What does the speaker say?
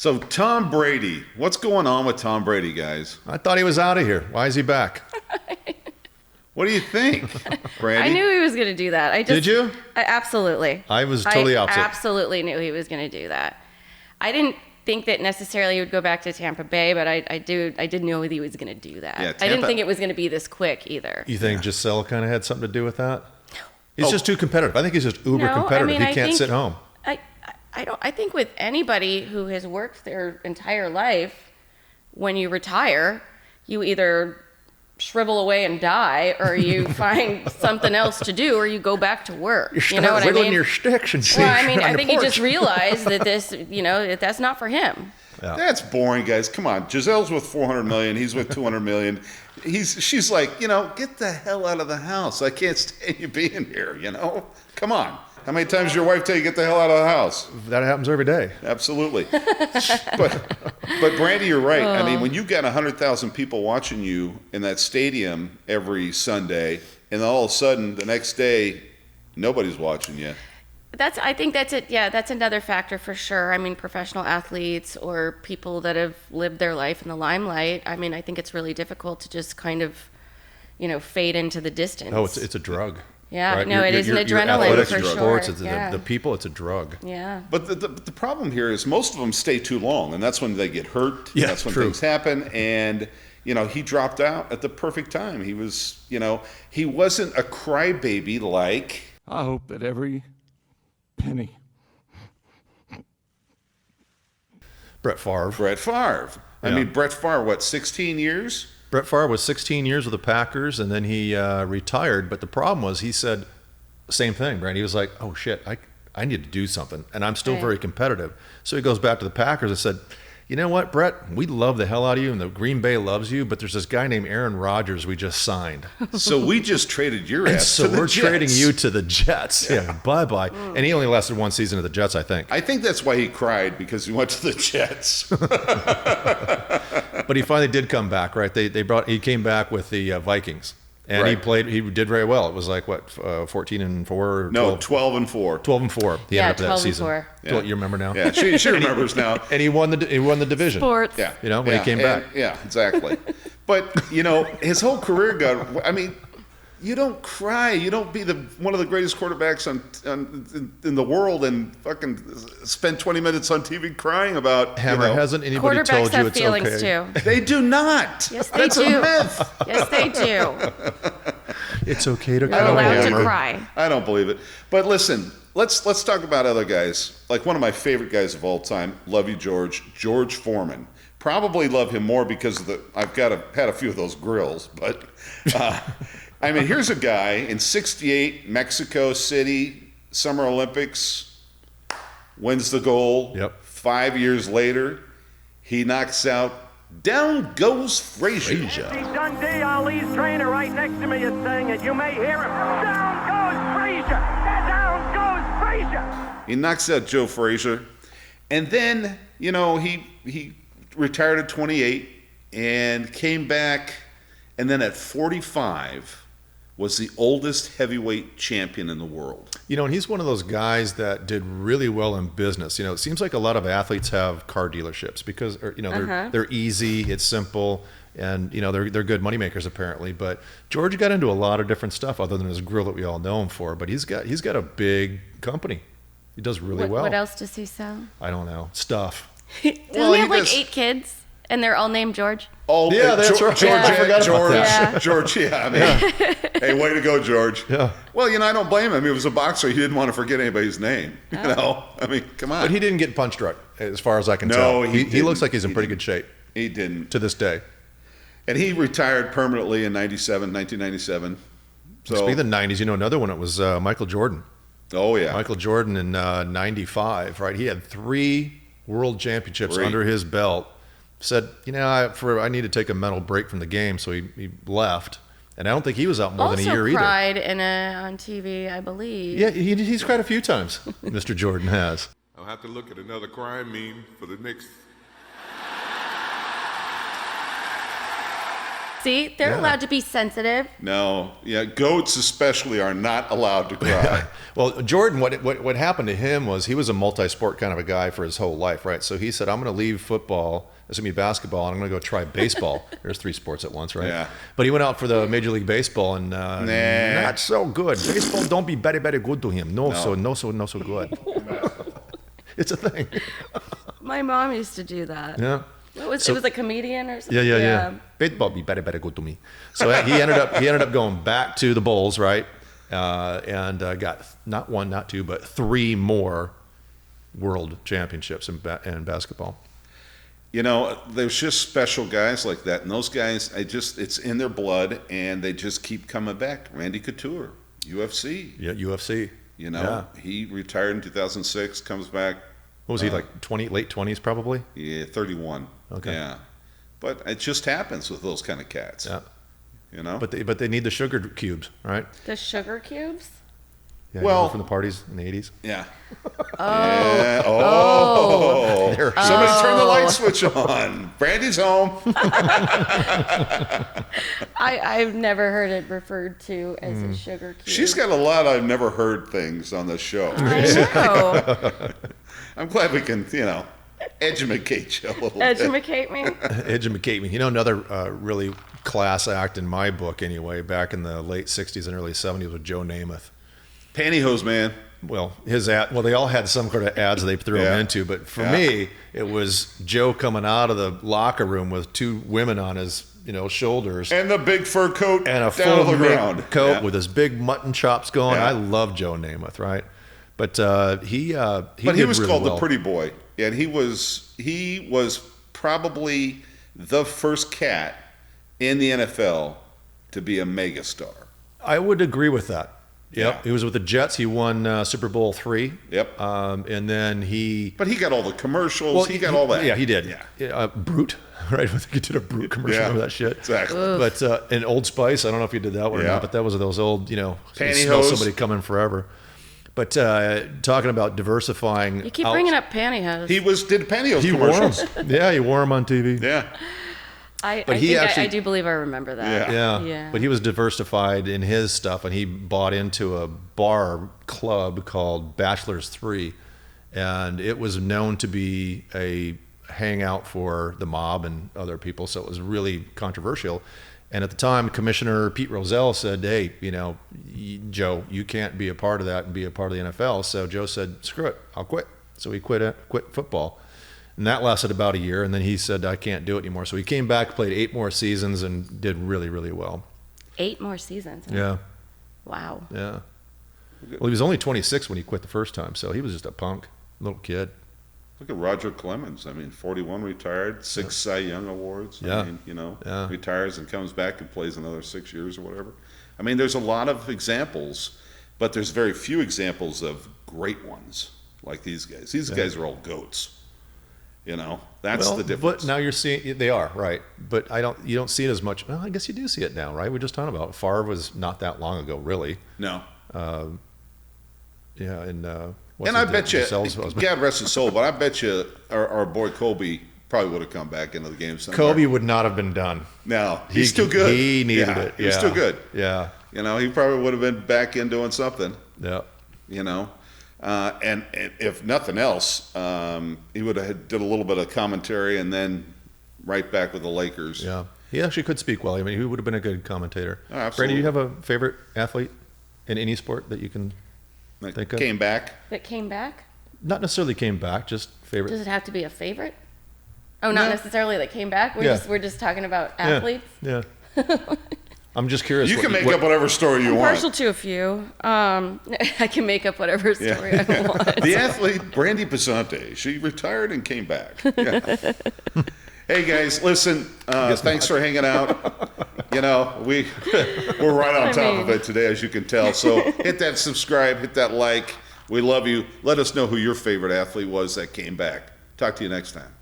So Tom Brady, what's going on with Tom Brady, guys? I thought he was out of here. Why is he back? What do you think, Brandi? I knew he was going to do that. Did you? Absolutely. I was totally opposite. I absolutely knew he was going to do that. I didn't think that necessarily he would go back to Tampa Bay, but I did know that he was going to do that. Yeah, I didn't think it was going to be this quick either. You think Giselle kind of had something to do with that? He's just too competitive. I think he's just uber competitive. He can't sit home. I think with anybody who has worked their entire life, when you retire, you either shrivel away and die, or you find something else to do, or you go back to work. You know what I mean? Wiggling your sticks and well, I mean, I think he just realized that that's not for him. Yeah. That's boring, guys. Come on. Giselle's with $400 million. He's with $200 million. She's like, get the hell out of the house. I can't stand you being here, Come on. How many times does your wife tell you get the hell out of the house? That happens every day. Absolutely. but Brandi, you're right. I mean, when you've got 100,000 people watching you in that stadium every Sunday, and then all of a sudden the next day nobody's watching you. I think that's it. Yeah, that's another factor for sure. I mean, professional athletes or people that have lived their life in the limelight. I mean, I think it's really difficult to just kind of, fade into the distance. Oh, it's a drug. Yeah, right? No, it is an adrenaline for sure. Sports, the people, it's a drug. Yeah. But the problem here is most of them stay too long, and that's when they get hurt. Yeah, that's when true. things happen. And, he dropped out at the perfect time. He was, he wasn't a crybaby like. I hope that every penny. Brett Favre. I mean, Brett Favre, 16 years? Brett Favre was 16 years with the Packers, and then he retired. But the problem was, he said, same thing, Brandi. He was like, oh, shit, I need to do something, and I'm still very competitive. So he goes back to the Packers and said, you know what, Brett, we love the hell out of you, and the Green Bay loves you, but there's this guy named Aaron Rodgers we just signed. So we just traded your ass to the Jets. So we're trading you to the Jets. Yeah, bye-bye. And he only lasted one season at the Jets, I think. I think that's why he cried, because he went to the Jets. But he finally did come back, right? He came back with the Vikings. And he did very well. It was like, 14-4? No, 12-4. 12-4. He ended up that 12-4. season. Yeah. You remember now? Yeah, she remembers now. And he won the division. Sports. Yeah. When he came back. Yeah, exactly. But, his whole career you don't cry. You don't be one of the greatest quarterbacks in the world and fucking spend 20 minutes on TV crying about. Hammer, hasn't anybody told you it's feelings okay? Too. They do not. Yes, they That's do. a myth. Yes, they do. It's okay to You're cry. allowed to cry. I don't believe it. But listen, let's talk about other guys. Like one of my favorite guys of all time. Love you, George Foreman. Probably love him more because I've had a few of those grills, but. I mean, here's a guy in '68, Mexico City, Summer Olympics, wins the gold. Yep. 5 years later, he knocks out, down goes Frazier. Dundee, Ali's trainer right next to me is saying it. You may hear him. Down goes Frazier. Down goes Frazier. He knocks out Joe Frazier. And then, he retired at 28 and came back. And then at 45... was the oldest heavyweight champion in the world. And he's one of those guys that did really well in business. It seems like a lot of athletes have car dealerships because, they're easy, it's simple, and, they're good moneymakers apparently. But George got into a lot of different stuff other than his grill that we all know him for. But he's got a big company. He does really well. What else does he sell? I don't know. Stuff. Doesn't he have 8 kids? And they're all named George? Oh, yeah, that's right. I forgot about that. Yeah. George, I mean, hey, way to go, George. Yeah. Well, I don't blame him. He was a boxer. He didn't want to forget anybody's name. I mean, come on. But he didn't get punch drunk, as far as I can tell. No, he looks like he's in pretty good shape. He didn't. To this day. And he retired permanently in 1997. So, speaking of the 90s, another one, it was Michael Jordan. Oh, yeah. Michael Jordan in 95, right? He had 3 world championships under his belt. Said, I need to take a mental break from the game, so he left. And I don't think he was out more than a year either. Also cried on TV, I believe. Yeah, he's cried a few times, Mr. Jordan has. I'll have to look at another crime meme for the next. See, they're allowed to be sensitive. No, goats especially are not allowed to cry. Well, Jordan, what happened to him was he was a multi-sport kind of a guy for his whole life, right? So he said, I'm going to leave football. It's going to be basketball, and I'm going to go try baseball. There's 3 sports at once, right? Yeah. But he went out for the Major League Baseball, and not so good. Baseball don't be very, very good to him. No so good. It's a thing. My mom used to do that. Yeah. It was a comedian or something. Yeah. Baseball be very, very good to me. So he ended up going back to the Bulls, right? And got not 1, not 2, but 3 more world championships in basketball. There's just special guys like that, and those guys, it's in their blood, and they just keep coming back. Randy Couture, UFC. Yeah, UFC. He retired in 2006, comes back. What was he, like late 20s probably? Yeah, 31. Okay. Yeah. But it just happens with those kind of cats. Yeah. But they need the sugar cubes, right? The sugar cubes? Yeah, Well, from the parties in the 80s. Yeah. Oh. Yeah. Somebody turn the light switch on. Brandy's home. I've never heard it referred to as a sugar cube. She's got a lot of I've never heard things on the show. I know. I'm glad we can, educate you a little bit. Educate me. Educate me. Another really class act in my book anyway, back in the late 60s and early 70s was Joe Namath. Pantyhose man. Well, they all had some kind of ads they threw him into, but for me, it was Joe coming out of the locker room with 2 women on his, shoulders. And the big fur coat And a down full to the ground. coat with his big mutton chops going. Yeah. I love Joe Namath, right? But he But he did was really called well. the pretty boy. And he was probably the first cat in the NFL to be a megastar. I would agree with that. Yep. Yeah. He was with the Jets. He won Super Bowl III. Yep. And then But he got all the commercials. He got all that. Yeah, he did. Yeah. Brute, right? I think he did a Brute commercial. Remember that shit? Exactly. But in Old Spice, I don't know if you did that one or Yeah. not, but that was those old, you Pantyhose. smell somebody coming forever. But talking about diversifying. You keep bringing up pantyhose. He did pantyhose He wore commercials. them. Yeah, he wore them on TV. Yeah. I do believe I remember that. Yeah. But he was diversified in his stuff, and he bought into a bar club called Bachelor's 3, and it was known to be a hangout for the mob and other people, so it was really controversial. And at the time, Commissioner Pete Rozelle said, hey, Joe, you can't be a part of that and be a part of the NFL. So Joe said, screw it, I'll quit. So he quit football. And that lasted about a year, and then he said, I can't do it anymore. So he came back, played 8 more seasons, and did really, really well. 8 more seasons. Huh? Yeah. Wow. Yeah. Well, he was only 26 when he quit the first time, so he was just a punk little kid. Look at Roger Clemens. 41 retired, 6 Cy Young awards. Retires and comes back and plays another 6 years or whatever. There's a lot of examples, but there's very few examples of great ones like these guys. These guys are all goats. That's the difference. But now you're seeing they are right, but you don't see it as much. Well, I guess you do see it now, right? We're just talking about Favre was not that long ago, really. No. And I bet you, God rest his soul, but I bet you our boy Kobe probably would have come back into the game somewhere. Kobe would not have been done. No, he's still good. He needed it. He was still good. Yeah. He probably would have been back in doing something. Yeah. And if nothing else, he would have did a little bit of commentary and then right back with the Lakers. Yeah. He actually could speak well. He would have been a good commentator. Oh, absolutely. Brady, do you have a favorite athlete in any sport that you can think of? Came back? That came back? Not necessarily came back, just favorite. Does it have to be a favorite? Oh, not necessarily that came back? We're just talking about athletes? Yeah. I'm just curious. You can make up whatever story you I'm want. partial to a few. I can make up whatever story I want. The athlete, Brandi Pesante, she retired and came back. Yeah. Hey, guys, listen, thanks for hanging out. We're right on top of it today, as you can tell. So hit that subscribe, hit that like. We love you. Let us know who your favorite athlete was that came back. Talk to you next time.